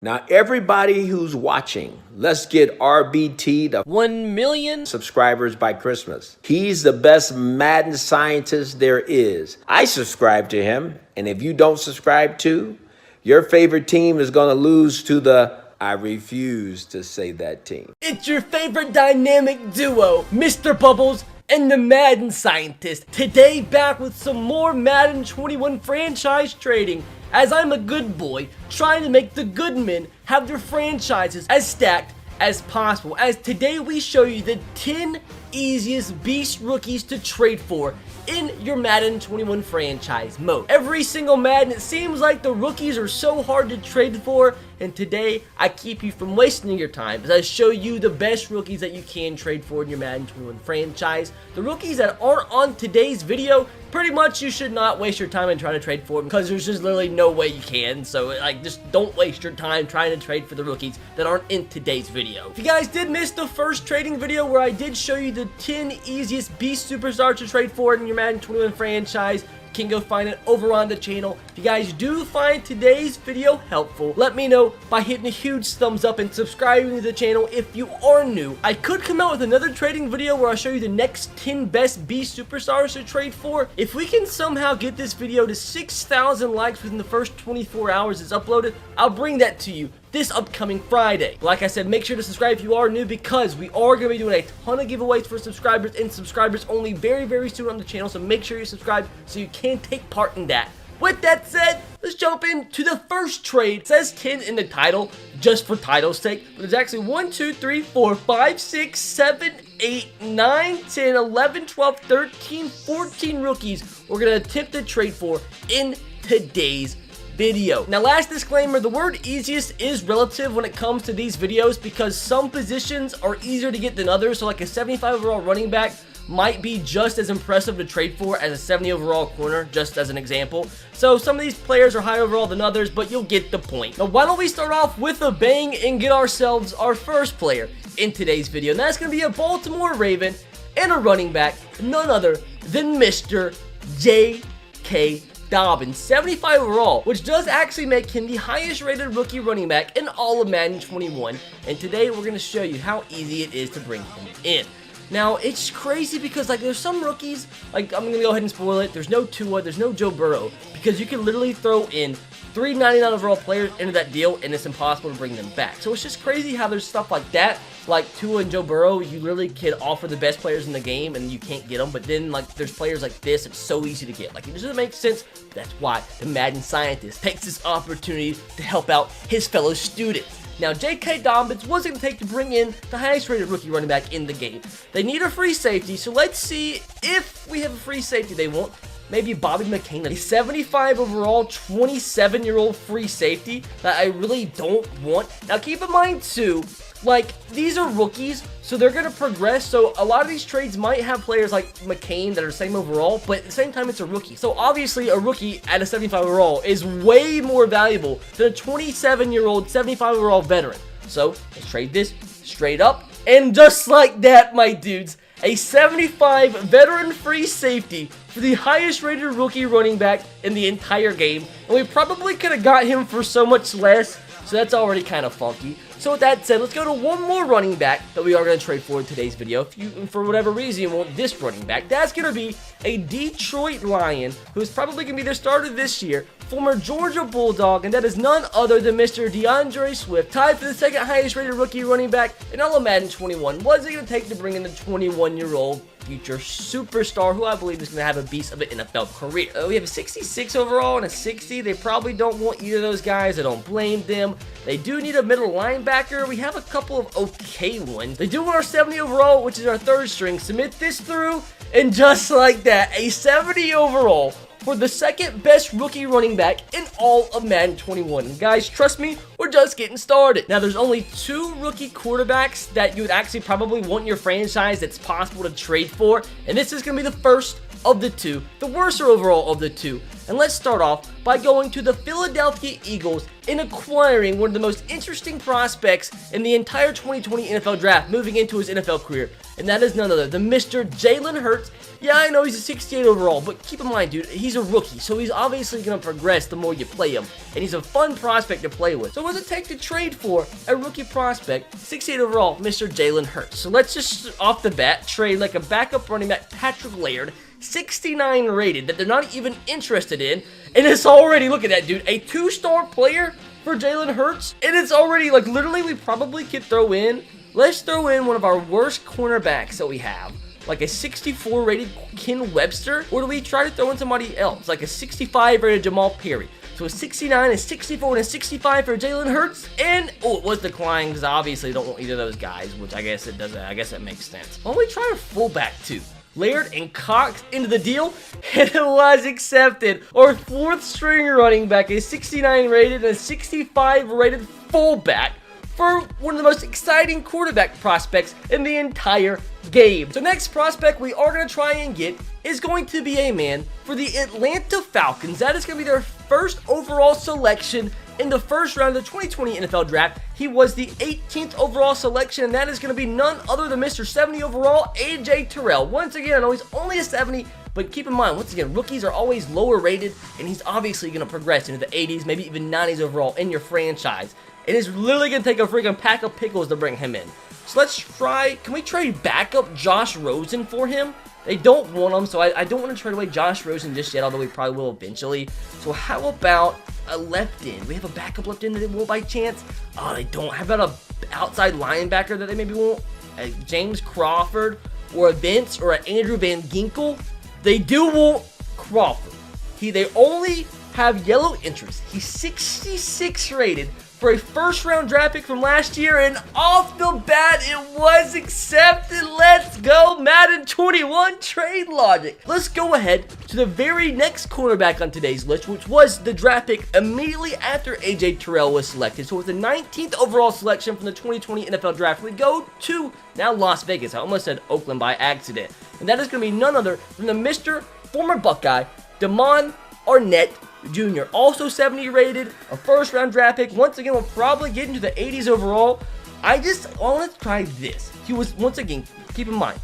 Now, everybody who's watching, let's get RBT to 1 million subscribers by Christmas. He's the best Madden scientist there is. I subscribe to him, and if you don't subscribe to, your favorite team is going to lose to the... I refuse to say that team. It's your favorite dynamic duo, Mr. Bubbles and the Madden Scientist. Today, back with some more Madden 21 franchise trading, as I'm a good boy trying to make the good men have their franchises as stacked as possible. As today we show you the 10 easiest beast rookies to trade for in your Madden 21 franchise mode. Every single Madden, it seems like the rookies are so hard to trade for, and today I keep you from wasting your time as I show you the best rookies that you can trade for in your Madden 21 franchise. The rookies that aren't on today's video, pretty much you should not waste your time in trying to trade for them, because there's just literally no way you can. So like, just don't waste your time trying to trade for the rookies that aren't in today's video. If you guys did miss the first trading video where I did show you the 10 easiest beast superstars to trade for in your Madden 21 franchise, you can go find it over on the channel. If you guys do find today's video helpful, let me know by hitting a huge thumbs up and subscribing to the channel if you are new. I could come out with another trading video where I'll show you the next 10 best beast superstars to trade for. If we can somehow get this video to 6,000 likes within the first 24 hours it's uploaded, I'll bring that to you this upcoming Friday. Like I said, make sure to subscribe if you are new, because we are going to be doing a ton of giveaways for subscribers and subscribers only very soon on the channel, so make sure you subscribe so you can take part in that. With that said, let's jump into the first trade. It says 10 in the title, just for title's sake, but there's actually 1, 2, 3, 4, 5, 6, 7, 8, 9, 10, 11, 12, 13, 14 rookies we're going to attempt to trade for in today's video. Now, last disclaimer, the word easiest is relative when it comes to these videos, because some positions are easier to get than others. So like a 75 overall running back might be just as impressive to trade for as a 70 overall corner, just as an example. So some of these players are higher overall than others, but you'll get the point. Now, why don't we start off with a bang and get ourselves our first player in today's video, and that's going to be a Baltimore Raven and a running back, none other than Mr. J.K. Dobbins, 75 overall, which does actually make him the highest rated rookie running back in all of Madden 21. And today we're going to show you how easy it is to bring him in. Now, it's crazy because like there's some rookies, like I'm going to go ahead and spoil it, there's no Tua, there's no Joe Burrow, because you can literally throw in 399 overall players into that deal and it's impossible to bring them back. So it's just crazy how there's stuff like that, like Tua and Joe Burrow, you literally can offer the best players in the game and you can't get them, but then like there's players like this, it's so easy to get. Like, it doesn't make sense. That's why the Madden Scientist takes this opportunity to help out his fellow students. Now, J.K. Dobbins was going to take to bring in the highest rated rookie running back in the game. They need a free safety, so let's see if we have a free safety they want. Maybe Bobby McCain, a 75 overall, 27-year-old free safety that I really don't want. Now, keep in mind, too, like, these are rookies, so they're going to progress. So a lot of these trades might have players like McCain that are same overall, but at the same time, it's a rookie. So obviously, a rookie at a 75 overall is way more valuable than a 27-year-old, 75 overall veteran. So let's trade this straight up. And just like that, my dudes, a 75 veteran free safety for the highest rated rookie running back in the entire game. And we probably could have got him for so much less, so that's already kind of funky. So with that said, let's go to one more running back that we are going to trade for in today's video. If you, for whatever reason, you want this running back, that's going to be a Detroit Lion, who's probably going to be their starter this year, former Georgia Bulldog, and that is none other than Mr. DeAndre Swift, tied for the second highest rated rookie running back in all of Madden 21. What's it going to take to bring in the 21-year-old future superstar, who I believe is going to have a beast of an NFL career? We have a 66 overall and a 60. They probably don't want either of those guys. I don't blame them. They do need a middle linebacker. We have a couple of okay ones. They do want our 70 overall, which is our third string. Submit this through, and just like that, a 70 overall for the second best rookie running back in all of Madden 21. And guys, trust me, we're just getting started. Now, there's only 2 rookie quarterbacks that you would actually probably want in your franchise that's possible to trade for, and this is going to be the first of the 2, the worst overall of the 2. And let's start off by going to the Philadelphia Eagles and acquiring one of the most interesting prospects in the entire 2020 NFL draft moving into his NFL career. And that is none other than Mr. Jalen Hurts. Yeah, I know he's a 68 overall, but keep in mind, dude, he's a rookie, so he's obviously going to progress the more you play him. And he's a fun prospect to play with. So what does it take to trade for a rookie prospect, 68 overall, Mr. Jalen Hurts? So let's just, off the bat, trade like a backup running back, Patrick Laird, 69 rated, that they're not even interested in. And it's already, look at that, dude, a 2-star player for Jalen Hurts. And it's already, like, literally, we probably could throw in, let's throw in one of our worst cornerbacks that we have, like a 64 rated Ken Webster, or do we try to throw in somebody else, like a 65 rated Jamal Perry? So a 69, a 64, and a 65 for Jalen Hurts, and, oh, it was declined, because obviously don't want either of those guys, which I guess it doesn't, I guess that makes sense. Why don't we try a fullback too? Laird and Cox into the deal, and it was accepted. Our 4th string running back, a 69 rated and a 65 rated fullback, for one of the most exciting quarterback prospects in the entire game. So next prospect we are going to try and get is going to be a man for the Atlanta Falcons. That is going to be their first overall selection in the first round of the 2020 NFL Draft. He was the 18th overall selection, and that is going to be none other than Mr. 70 overall, AJ Terrell. Once again, I know he's only a 70, but keep in mind, once again, rookies are always lower rated, and he's obviously going to progress into the 80s, maybe even 90s overall in your franchise. It is literally going to take a freaking pack of pickles to bring him in. So let's try, can we trade backup Josh Rosen for him? They don't want him, so I don't want to trade away Josh Rosen just yet, although we probably will eventually. So how about a left end? We have a backup left end that they want by chance? Oh, they don't. How about a outside linebacker that they maybe want? A James Crawford, or a Vince, or an Andrew Van Ginkel? They do want Crawford. They only have yellow interest. He's 66 rated for a first-round draft pick from last year, and off the bat, it was accepted. Let's go, Madden 21 trade logic. Let's go ahead to the very next cornerback on today's list, which was the draft pick immediately after AJ Terrell was selected. So with the 19th overall selection from the 2020 NFL Draft, we go to now Las Vegas. I almost said Oakland by accident. And that is going to be none other than the Mr. former Buckeye, Damon Arnett Jr., also 70 rated, a first-round draft pick. Once again, we'll probably get into the 80s overall. I want to try this. He was, once again, keep in mind,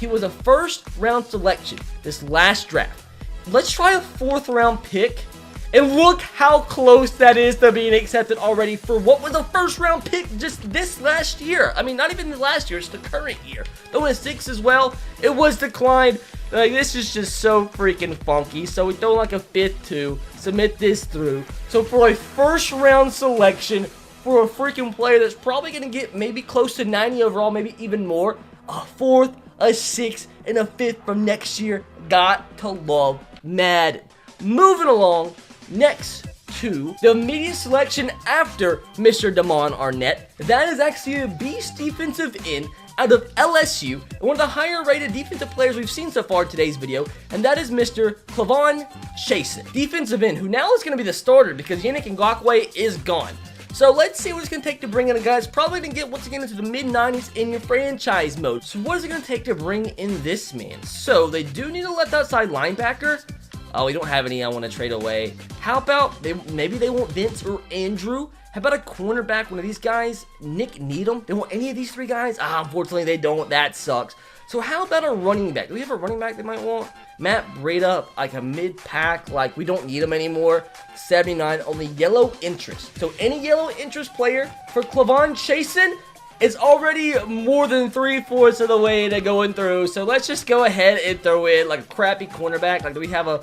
he was a first-round selection this last draft. Let's try a 4th-round pick, and look how close that is to being accepted already for what was a first-round pick just this last year. I mean, not even the last year, it's the current year. Though in 6 as well, it was declined. Like, this is just so freaking funky. So we throw like a 5th to submit this through. So for a first-round selection for a freaking player that's probably going to get maybe close to 90 overall, maybe even more, a 4th, a 6th, and a 5th from next year. Got to love Madden. Moving along, next to the immediate selection after Mr. Damon Arnett. That is actually a beast defensive end out of LSU, and one of the higher rated defensive players we've seen so far in today's video, and that is Mr. Clavon Chasen, defensive end, who now is going to be the starter because Yannick Ngakoue is gone. So let's see what it's going to take to bring in a guy that's probably going to get once again into the mid-90s in your franchise mode. So what is it going to take to bring in this man? So they do need a left outside linebacker. Oh, we don't have any I want to trade away. How about, maybe they want Vince or Andrew? How about a cornerback, one of these guys? Nick Needham? They want any of these 3 guys? Unfortunately, they don't. That sucks. So how about a running back? Do we have a running back they might want? Matt Breida, like a mid-pack, like we don't need him anymore. 79, only yellow interest. So any yellow interest player for Clavon Chasen is already more than 3/4 of the way to going through. So let's just go ahead and throw in like a crappy cornerback. Like, do we have a...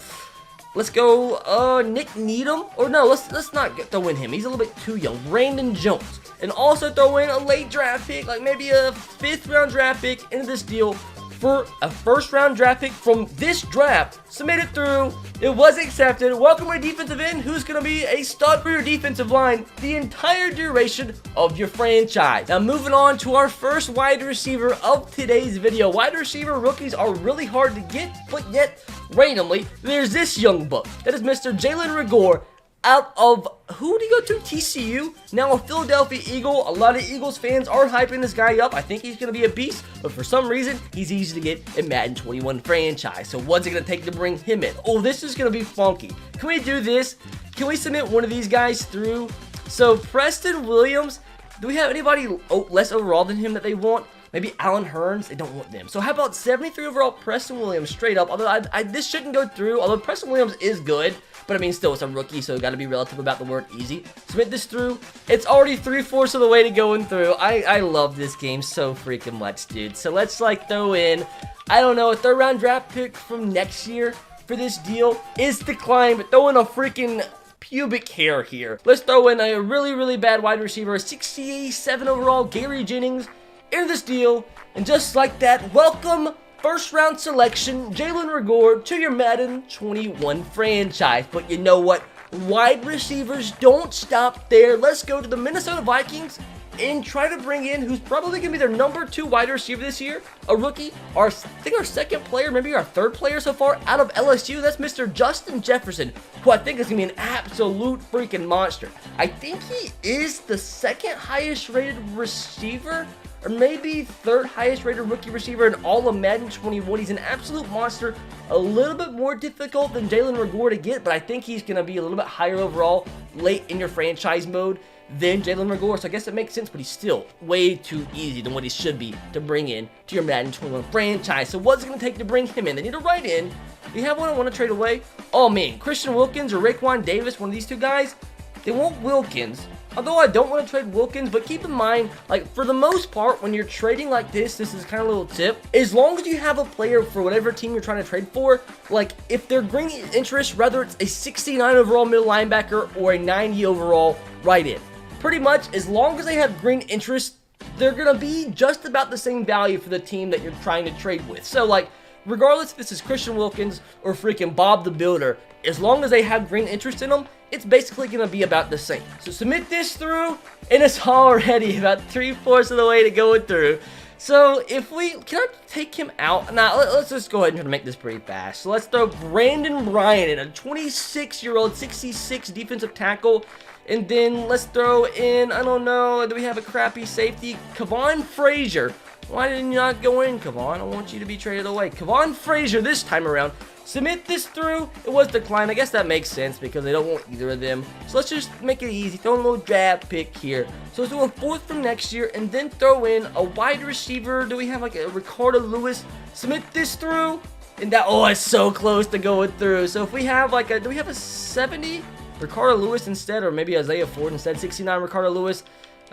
Let's go, Nick Needham. Or no, let's not throw in him. He's a little bit too young. Brandon Jones. And also throw in a late draft pick, like maybe a 5th-round draft pick into this deal for a 1st-round draft pick from this draft. Submit it through. It was accepted. Welcome to defensive end, who's going to be a stud for your defensive line the entire duration of your franchise. Now, moving on to our first wide receiver of today's video. Wide receiver rookies are really hard to get, but yet randomly, there's this young buck. That is Mr. Jalen Reagor out of, who did he go to? TCU? Now a Philadelphia Eagle. A lot of Eagles fans are hyping this guy up. I think he's going to be a beast, but for some reason, he's easy to get in Madden 21 franchise. So what's it going to take to bring him in? Oh, this is going to be funky. Can we do this? Can we submit one of these guys through? So Preston Williams, do we have anybody less overall than him that they want? Maybe Allen Hurns, they don't want them. So how about 73 overall Preston Williams straight up? Although this shouldn't go through, although Preston Williams is good, but I mean still it's a rookie, so got to be relative about the word easy. Submit this through. It's already 3/4 of the way to going through. I love this game so freaking much, dude. So let's like throw in, I don't know, a 3rd round draft pick from next year for this deal is declined, but throw in a freaking pubic hair here. Let's throw in a really bad wide receiver, 67 overall Gary Jennings, into this deal, and just like that, welcome 1st round selection Jalen Hurts to your Madden 21 franchise. But you know what? Wide receivers don't stop there. Let's go to the Minnesota Vikings and try to bring in who's probably going to be their number 2 wide receiver this year, a rookie, I think our 2nd player, maybe our 3rd player so far out of LSU. That's Mr. Justin Jefferson, who I think is going to be an absolute freaking monster. I think he is the 2nd highest rated receiver, or maybe 3rd highest rated rookie receiver in all of Madden 21. He's an absolute monster, a little bit more difficult than Jalen Hurts to get, but I think he's going to be a little bit higher overall late in your franchise mode than Jalen Hurts. So I guess it makes sense, but he's still way too easy than what he should be to bring in to your Madden 21 franchise. So what's it going to take to bring him in? They need to write in. Do you have one I want to trade away? Oh man, Christian Wilkins or Raekwon Davis, one of these 2 guys. They want Wilkins. Although I don't want to trade Wilkins, but keep in mind, like for the most part, when you're trading like this is kind of a little tip. As long as you have a player for whatever team you're trying to trade for, like if they're green interest, whether it's a 69 overall middle linebacker or a 90 overall right end, pretty much as long as they have green interest, they're going to be just about the same value for the team that you're trying to trade with. So like, regardless if this is Christian Wilkins or freaking Bob the Builder, as long as they have green interest in them, it's basically going to be about the same. So submit this through, and it's already about 3/4 of the way to going through. So if can I take him out? Now, let's just go ahead and try to make this pretty fast. So let's throw Brandon Bryant in, a 26-year-old, 66 defensive tackle. And then let's throw in, I don't know, do we have a crappy safety? Kavon Frazier. Why did you not go in, Kavon? I want you to be traded away. Kavon Frazier this time around. Submit this through. It was declined. I guess that makes sense because they don't want either of them. So let's just make it easy. Throw in a little draft pick here. So let's do a 4th from next year and then throw in a wide receiver. Do we have like a Ricardo Lewis? Submit this through. And that, oh, it's so close to going through. So if we have like do we have a 70 Ricardo Lewis instead, or maybe Isaiah Ford instead, 69 Ricardo Lewis?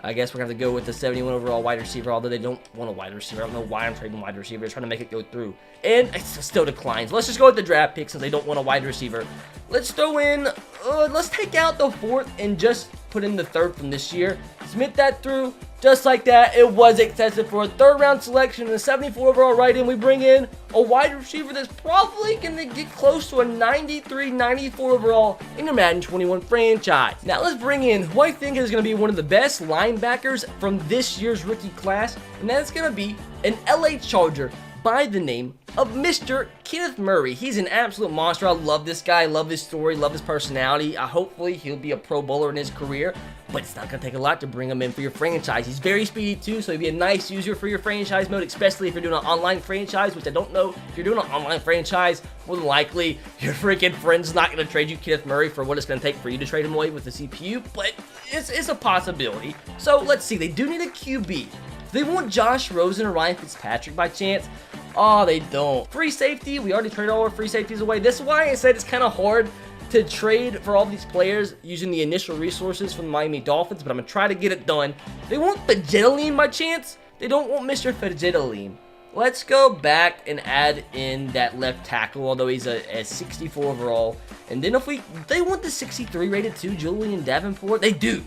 I guess we're going to have to go with the 71 overall wide receiver, although they don't want a wide receiver. I don't know why I'm trading wide receiver. They're trying to make it go through. And it still declines. Let's just go with the draft pick since they don't want a wide receiver. Let's throw in, let's take out the 4th and just put in the 3rd from this year. Submit that through. Just like that, it was excessive for a 3rd round selection and a 74 overall right in. We bring in a wide receiver that's probably going to get close to a 93, 94 overall in your Madden 21 franchise. Now let's bring in who I think is going to be one of the best linebackers from this year's rookie class, and that's going to be an LA Charger by the name of Mr. Kenneth Murray. He's an absolute monster. I love this guy, love his story, love his personality. Hopefully he'll be a Pro Bowler in his career, but it's not going to take a lot to bring him in for your franchise. He's very speedy too, so he'd be a nice user for your franchise mode, especially if you're doing an online franchise, which I don't know. If you're doing an online franchise, more than likely your freaking friend's not going to trade you Kenneth Murray for what it's going to take for you to trade him away with the CPU, but it's a possibility. So let's see. They do need a QB. They want Josh Rosen or Ryan Fitzpatrick by chance. Oh, they don't. Free safety, we already traded all our free safeties away. That's why I said it's kind of hard to trade for all these players using the initial resources from the Miami Dolphins, but I'm going to try to get it done. They want Fedjetalime by chance. They don't want Mr. Fedjetalime. Let's go back and add in that left tackle, although he's a 64 overall. And then if they want the 63 rated too, Julian Davenport, they do.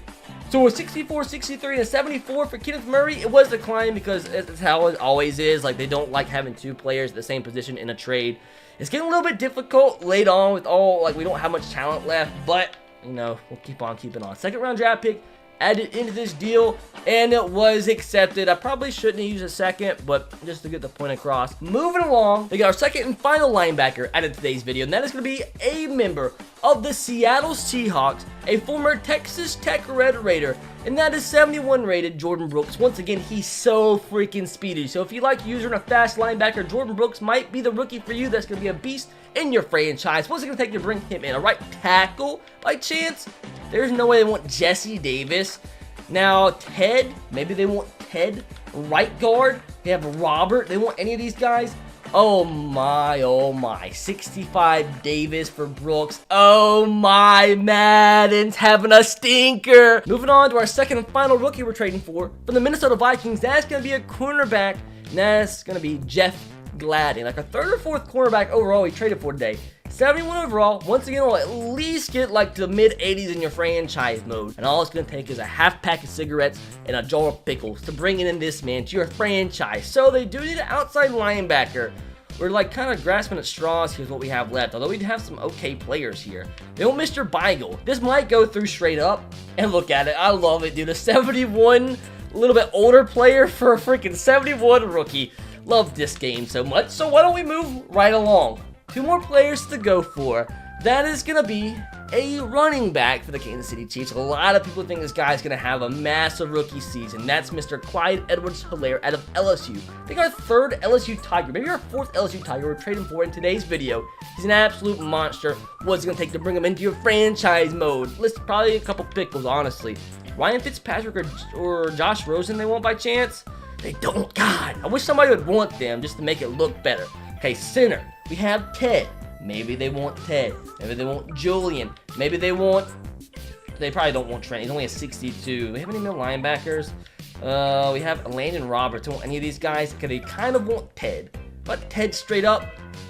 So a 64, 63, and a 74 for Kenneth Murray, it was declined because that's how it always is. Like, they don't like having 2 players at the same position in a trade. It's getting a little bit difficult late on with we don't have much talent left, but, you know, we'll keep on keeping on. 2nd round draft pick, added into this deal, and it was accepted. I probably shouldn't have used a second, but just to get the point across. Moving along, we got our second and final linebacker added to today's video, and that is going to be a member of the Seattle Seahawks, a former Texas Tech Red Raider, and that is 71 rated Jordan Brooks. Once again, he's so freaking speedy. So if you like using a fast linebacker, Jordan Brooks might be the rookie for you. That's going to be a beast in your franchise. What's it going to take to bring him in? A right tackle by chance? There's no way they want Jesse Davis. Now, Ted, maybe they want Ted. Right guard, they have Robert. They want any of these guys? Oh my. 65 Davis for Brooks. Oh my, Madden's having a stinker. Moving on to our second and final rookie we're trading for. From the Minnesota Vikings, that's going to be a cornerback. And that's going to be Jeff Gladney. Like a third or fourth cornerback overall we traded for today. 71 overall. Once again, we'll at least get like to the mid-80s in your franchise mode. And all it's going to take is a half pack of cigarettes and a jar of pickles to bring in this man to your franchise. So they do need an outside linebacker. We're like kind of grasping at straws. Here's what we have left. Although we have some okay players here. They want Mr. Beigel. This might go through straight up. And look at it. I love it, dude. A 71, a little bit older player for a freaking 71 rookie. Love this game so much. So why don't we move right along? Two more players to go for. That is going to be a running back for the Kansas City Chiefs. A lot of people think this guy's going to have a massive rookie season. That's Mr. Clyde Edwards-Helaire out of LSU. I think our third LSU Tiger, maybe our fourth LSU Tiger we're trading for in today's video. He's an absolute monster. What's it going to take to bring him into your franchise mode? Let's probably a couple pickles, honestly. Ryan Fitzpatrick or Josh Rosen they want by chance? They don't. God, I wish somebody would want them just to make it look better. Okay, center. We have Ted. Maybe they want Ted. Maybe they want Julian. Maybe they want... They probably don't want Trent. He's only a 62. We have any middle linebackers? We have Landon Roberts. Don't want any of these guys? Because they kind of want Ted. But Ted straight up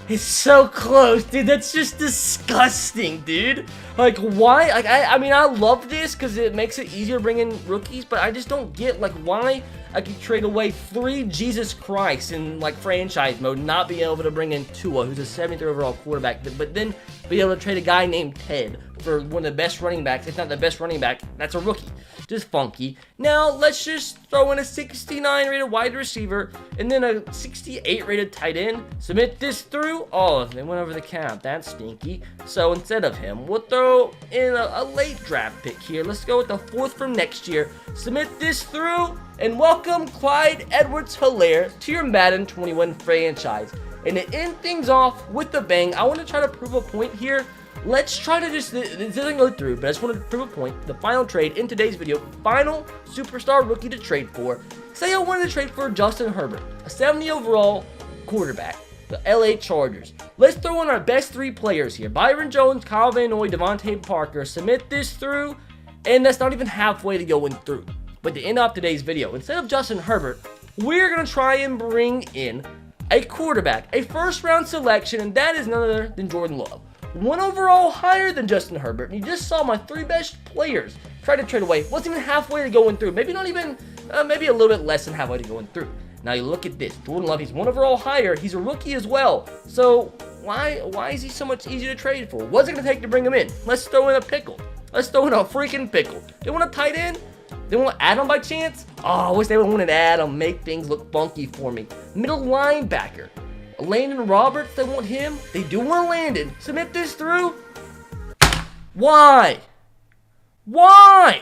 is so close, dude. That's just disgusting, dude. Like, why? Like, I mean, I love this because it makes it easier bringing rookies, but I just don't get, like, why I could trade away 3 Jesus Christ in, like, franchise mode, not being able to bring in Tua, who's a 73 overall quarterback, but then be able to trade a guy named Ted for one of the best running backs, if not the best running back, that's a rookie. Just funky. Now, let's just throw in a 69 rated wide receiver and then a 68 rated tight end. Submit this through. Oh, they went over the cap. That's stinky. So instead of him, we'll throw in a late draft pick here. Let's go with the 4th from next year. Submit this through and welcome Clyde Edwards-Helaire to your Madden 21 franchise. And to end things off with a bang, I want to try to prove a point here. Let's try to just, this doesn't go through, but I just want to prove a point. The final trade in today's video, final superstar rookie to trade for. Say I wanted to trade for Justin Herbert, a 70 overall quarterback, the LA Chargers. Let's throw in our best 3 players here. Byron Jones, Kyle Van Noy, Devontae Parker. Submit this through, and that's not even halfway to going through. But to end off today's video, instead of Justin Herbert, we're going to try and bring in a quarterback, a first-round selection, and that is none other than Jordan Love. 1 overall higher than Justin Herbert, and you just saw my 3 best players try to trade away. Wasn't even halfway to going through. Maybe not even, maybe a little bit less than halfway to going through. Now you look at this. Jordan Love, he's 1 overall higher. He's a rookie as well. So why is he so much easier to trade for? What's it going to take to bring him in? Let's throw in a pickle. Let's throw in a freaking pickle. They want a tight end? They want Adam by chance? Oh, I wish they would want an Adam. Make things look funky for me. Middle linebacker. Landon Roberts, they want him. They do want Landon. Submit this through. Why? Why?